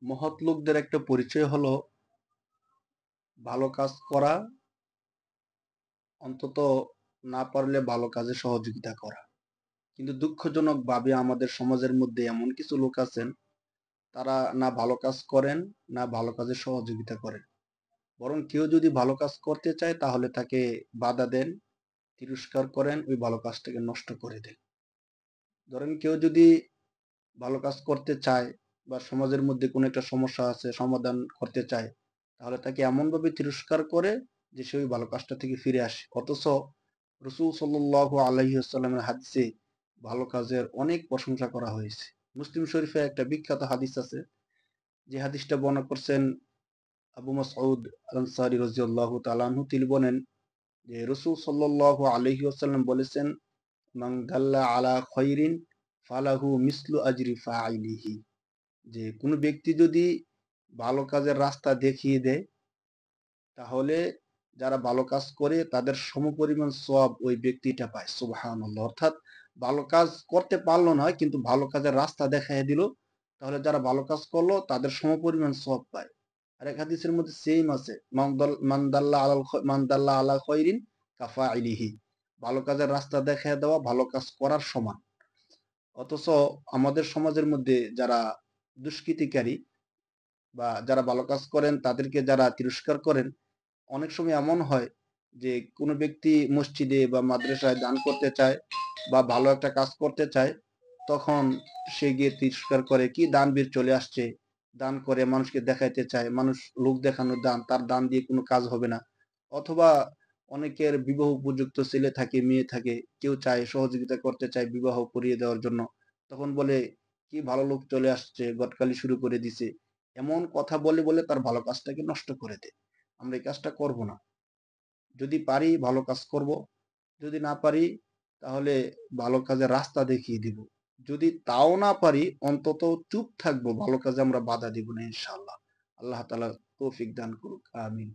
মহৎ লোকদের একটা পরিচয় হলো ভালো কাজ করা, অন্তত না পারলে ভালো কাজে সহযোগিতা করা। কিন্তু দুঃখজনকভাবে আমাদের সমাজের মধ্যে এমন কিছু লোক আছেন, তারা না ভালো কাজ করেন, না ভালো কাজে সহযোগিতা করেন। বরং কেউ যদি ভালো কাজ করতে চায় তাহলে তাকে বাধা দেন, তিরস্কার করেন, ওই ভালো কাজটাকে নষ্ট করে দেন। ধরেন কেউ যদি ভালো কাজ করতে চায় বা সমাজের মধ্যে কোনো একটা সমস্যা আছে সমাধান করতে চায়, তাহলে তাকে এমনভাবে তিরস্কার করে যে সে ওই ভালো কাজটা থেকে ফিরে আসে। অথচ রসুল সাল্লাল্লাহু আলাইহি ওয়াসাল্লামের হাদিসে ভালো কাজের অনেক প্রশংসা করা হয়েছে। মুসলিম শরীফে একটা বিখ্যাত হাদিস আছে, যে হাদিসটা বর্ণনা করছেন আবু মাসউদ আনসারী রাদিয়াল্লাহু তাআলা আনহু। তিনি বলেন যে রসুল সাল্লাল্লাহু আলাইহি ওয়াসাল্লাম বলেছেন, মান দাল্লা আলা খায়রিন ফালাহু মিসলু আজরি ফাইলিহি। যে কোনো ব্যক্তি যদি ভালো কাজের রাস্তা দেখিয়ে দেয়, তাহলে যারা ভালো কাজ করে তাদের সমপরিমাণ সওয়াব ওই ব্যক্তিটা পায়। সুবহানাল্লাহ। অর্থাৎ ভালো কাজ করতে পারলো না কিন্তু ভালো কাজের রাস্তা দেখাইয়া দিল, তাহলে যারা ভালো কাজ করলো তাদের সমপরিমাণ সওয়াব পায়। আর এক হাদিসের মধ্যে সেম আছে, মান দাল্লা আলা খায়রিন কাফাইলিহি। ভালো কাজের রাস্তা দেখাইয়া দেওয়া ভালো কাজ করার সমান। অথচ আমাদের সমাজের মধ্যে যারা দুষ্কৃতিকারী বা যারা ভালো কাজ করেন তাদেরকে যারা তিরস্কার করেন, অনেক সময় এমন হয় যে কোনো ব্যক্তি মসজিদে বা মাদ্রাসায় দান করতে চায় বা ভালো একটা কাজ করতে চায়, তখন সে গিয়ে তিরস্কার করে, কি দানবীর চলে আসছে, দান করে মানুষকে দেখাইতে চায়, মানুষ লোক দেখানোর দান, তার দান দিয়ে কোনো কাজ হবে না। অথবা অনেকের বিবাহ উপযুক্ত ছেলে থাকে, মেয়ে থাকে, কেউ চায় সহযোগিতা করতে চায় বিবাহ করিয়ে দেওয়ার জন্য, তখন বলে কি ভালো লোক চলে আসছে, গটকালি শুরু করে দিছে, এমন কথা বলে বলে তার ভালো কাজটাকে নষ্ট করে দেয়। আমরা এই কাজটা করব না। যদি পারি ভালো কাজ করব, যদি না পারি তাহলে ভালো কাজের রাস্তা দেখিয়ে দিব। যদি তাও না পারি অন্তত চুপ থাকবো, ভালো কাজে আমরা বাধা দিব না ইনশাআল্লাহ। আল্লাহ তাআলা তৌফিক দান করুক। আমিন।